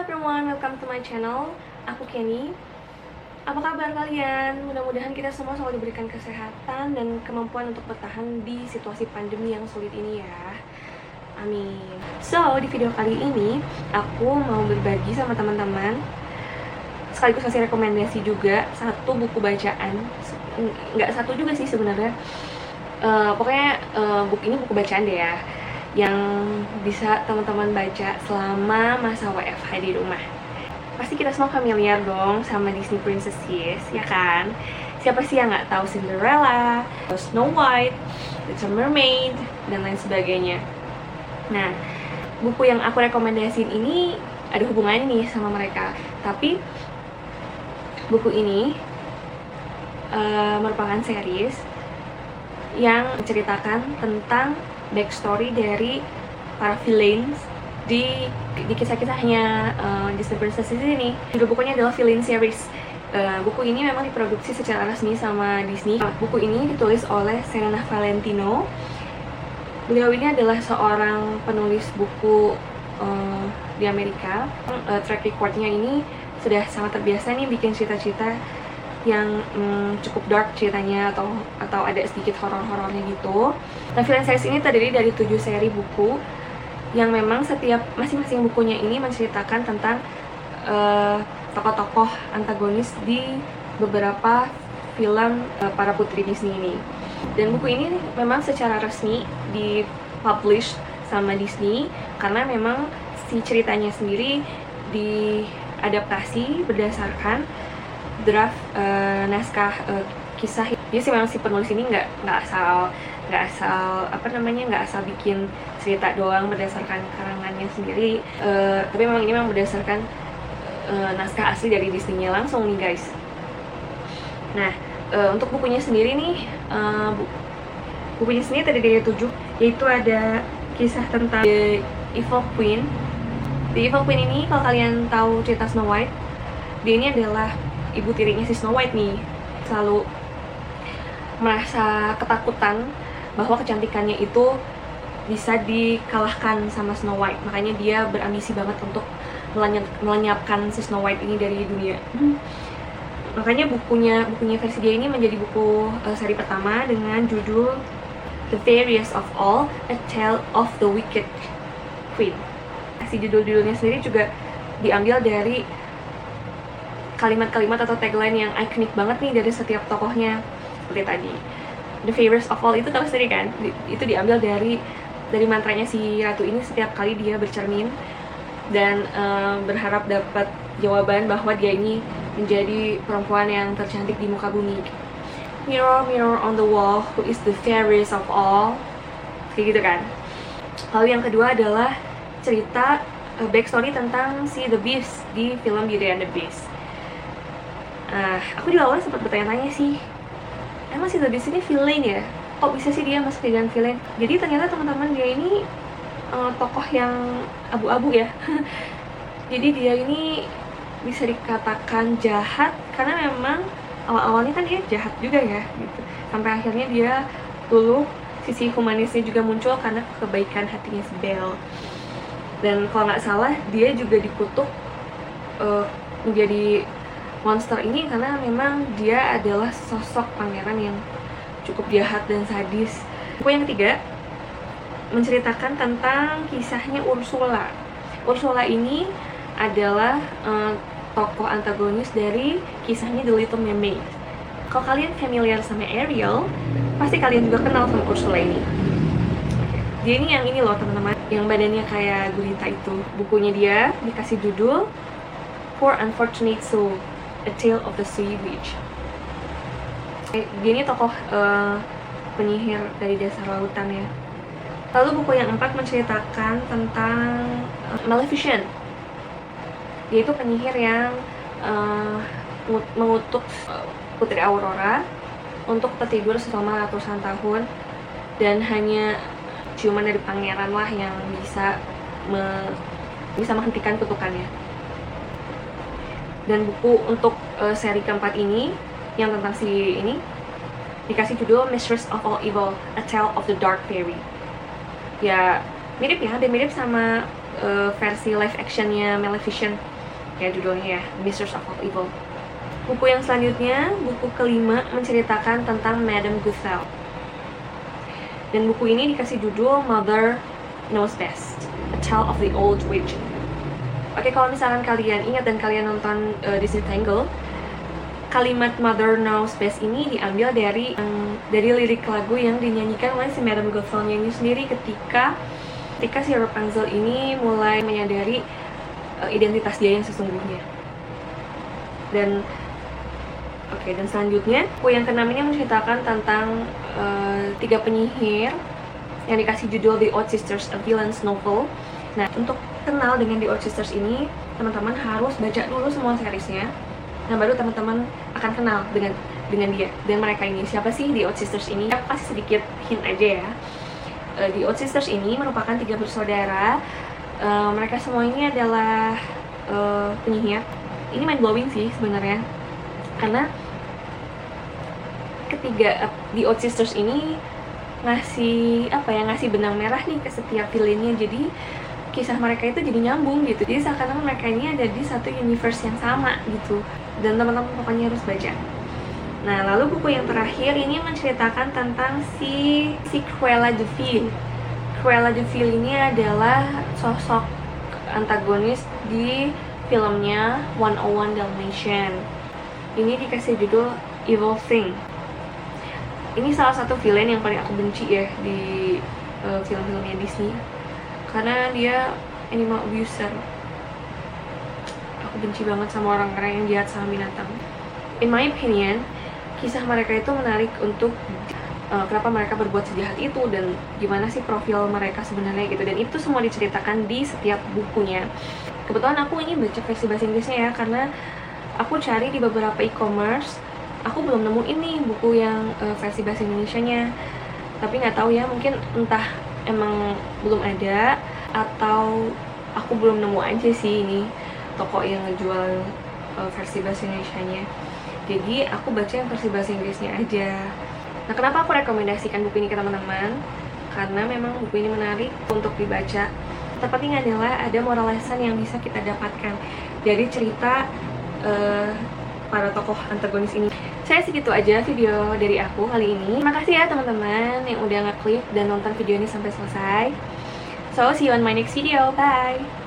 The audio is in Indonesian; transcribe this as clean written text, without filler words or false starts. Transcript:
everyone, welcome to my channel. Aku Kenny. Apa kabar kalian? Mudah-mudahan kita semua selalu diberikan kesehatan dan kemampuan untuk bertahan di situasi pandemi yang sulit ini ya. Amin. So, di video kali ini aku mau berbagi sama teman-teman, sekaligus kasih rekomendasi juga satu buku bacaan. Nggak satu juga sih sebenarnya. Pokoknya buku ini buku bacaan deh ya, yang bisa teman-teman baca selama masa WFH di rumah. Pasti kita semua familiar dong sama Disney Princesses, ya kan? Siapa sih yang nggak tahu Cinderella, Snow White, Little Mermaid, dan lain sebagainya. Nah, buku yang aku rekomendasiin ini ada hubungannya nih sama mereka. Tapi buku ini merupakan series yang menceritakan tentang backstory dari para villains di kisah-kisahnya Disney Princesses ini. Judul bukunya adalah Villain Series. Buku ini memang diproduksi secara resmi sama Disney. Buku ini ditulis oleh Serena Valentino. Beliau ini adalah seorang penulis buku di Amerika. Track recordnya ini sudah sangat terbiasa nih bikin cerita-cerita yang cukup dark ceritanya atau ada sedikit horor-horornya gitu. Nah, Villain Series ini terdiri dari 7 seri buku yang memang setiap masing-masing bukunya ini menceritakan tentang tokoh-tokoh antagonis di beberapa film para putri Disney ini. Dan buku ini memang secara resmi dipublish sama Disney karena memang si ceritanya sendiri diadaptasi berdasarkan draft naskah kisah. Jadi sih memang si penulis ini nggak asal bikin cerita doang berdasarkan karangannya sendiri, tapi memang ini memang berdasarkan naskah asli dari Disney-nya langsung nih guys. Nah, untuk bukunya sendiri nih, bukunya sendiri terdiri dari 7, yaitu ada kisah tentang The Evil Queen. The Evil Queen ini kalau kalian tahu cerita Snow White, dia ini adalah ibu tirinya si Snow White nih, selalu merasa ketakutan bahwa kecantikannya itu bisa dikalahkan sama Snow White. Makanya dia berambisi banget untuk melenyapkan si Snow White ini dari dunia. Makanya bukunya versi dia ini menjadi buku seri pertama dengan judul The Fairest of All, A Tale of the Wicked Queen. Si judul-judulnya sendiri juga diambil dari kalimat-kalimat atau tagline yang ikonik banget nih dari setiap tokohnya. Seperti tadi, The Fairest of All itu tahu sendiri kan? Itu diambil dari mantranya si ratu ini setiap kali dia bercermin dan berharap dapat jawaban bahwa dia ini menjadi perempuan yang tercantik di muka bumi. Mirror, mirror on the wall, who is the fairest of all? Kayak gitu kan. Lalu yang kedua adalah cerita backstory tentang si The Beast di film Beauty and the Beast. Aku di awal sempat bertanya-tanya sih, emang si The Beast ini villain ya? Kok bisa sih dia masuk ke jalan villain? Jadi ternyata teman-teman dia ini tokoh yang abu-abu ya. Jadi dia ini bisa dikatakan jahat karena memang awal-awalnya kan dia jahat juga ya gitu. Sampai akhirnya dia luluh, sisi humanisnya juga muncul karena kebaikan hatinya si Belle. Dan kalau nggak salah dia juga dikutuk menjadi monster ini karena memang dia adalah sosok pangeran yang cukup jahat dan sadis. Buku yang ketiga menceritakan tentang kisahnya Ursula. Ursula ini adalah tokoh antagonis dari kisahnya The Little Mermaid. Kalau kalian familiar sama Ariel, pasti kalian juga kenal sama Ursula ini. Dia ini yang ini loh teman-teman, yang badannya kayak gurita itu. Bukunya dia dikasih judul Poor Unfortunate Soul, A Tale of the Sea Witch. Dia ini tokoh penyihir dari dasar lautan ya. Lalu buku yang 4 menceritakan tentang Maleficent. Dia itu penyihir yang mengutuk Putri Aurora untuk tertidur selama ratusan tahun, dan hanya ciuman dari pangeran lah yang bisa menghentikan kutukannya. Dan buku untuk seri keempat ini yang tentang si ini dikasih judul Mistress of All Evil, A Tale of the Dark Fairy. Ya mirip ya, hampir mirip sama versi live actionnya Maleficent. kayak judulnya ya, Mistress of Evil. Buku yang selanjutnya, buku kelima, menceritakan tentang Madame Gothel. Dan buku ini dikasih judul Mother Knows Best, A Tale of the Old Witch. Oke, kalau misalkan kalian ingat dan kalian nonton Disney Tangled, kalimat Mother Knows Best ini diambil dari lirik lagu yang dinyanyikan oleh si Madame Gothel-nya ini sendiri ketika si Rapunzel ini mulai menyadari identitas dia yang sesungguhnya. Dan selanjutnya, buku yang keenam ini menceritakan tentang 3 penyihir yang dikasih judul The Odd Sisters, A Villain's Novel. Nah, untuk kenal dengan The Odd Sisters ini, teman-teman harus baca dulu semua seriesnya. Nah, baru teman-teman akan kenal dengan dia dan mereka ini. Siapa sih The Odd Sisters ini? Aku kasih sedikit hint aja ya. The Odd Sisters ini merupakan 3 bersaudara. Mereka semua ini adalah penyihir. Ini mind blowing sih sebenarnya, karena ketiga The Odd Sisters ini ngasih benang merah nih ke setiap villainnya. Jadi kisah mereka itu jadi nyambung gitu. Jadi seakan-akan mereka ini ada di satu universe yang sama gitu. Dan teman-teman pokoknya harus baca. Nah, lalu buku yang terakhir ini menceritakan tentang si Cruella de Vil. Cruella de Vil ini adalah sosok antagonis di filmnya 101 Dalmatian. Ini dikasih judul Evil Thing. Ini salah satu villain yang paling aku benci ya di film-filmnya Disney, karena dia animal abuser. Aku benci banget sama orang-orang yang jahat sama binatang. In my opinion, kisah mereka itu menarik untuk kenapa mereka berbuat sejahat itu dan gimana sih profil mereka sebenarnya gitu. Dan itu semua diceritakan di setiap bukunya. Kebetulan aku ini baca versi bahasa Inggrisnya ya, karena aku cari di beberapa e-commerce, aku belum nemu ini buku yang versi bahasa Indonesianya. Tapi nggak tahu ya, mungkin entah emang belum ada atau aku belum nemu aja sih ini toko yang ngejual versi bahasa Indonesianya. Jadi aku baca yang versi bahasa Inggrisnya aja. Nah, kenapa aku rekomendasikan buku ini ke teman-teman? Karena memang buku ini menarik untuk dibaca. Terpenting adalah ada moral lesson yang bisa kita dapatkan dari cerita para tokoh antagonis ini. Saya segitu aja video dari aku kali ini. Terima kasih ya teman-teman yang udah ngeklik dan nonton video ini sampai selesai. So, see you on my next video. Bye!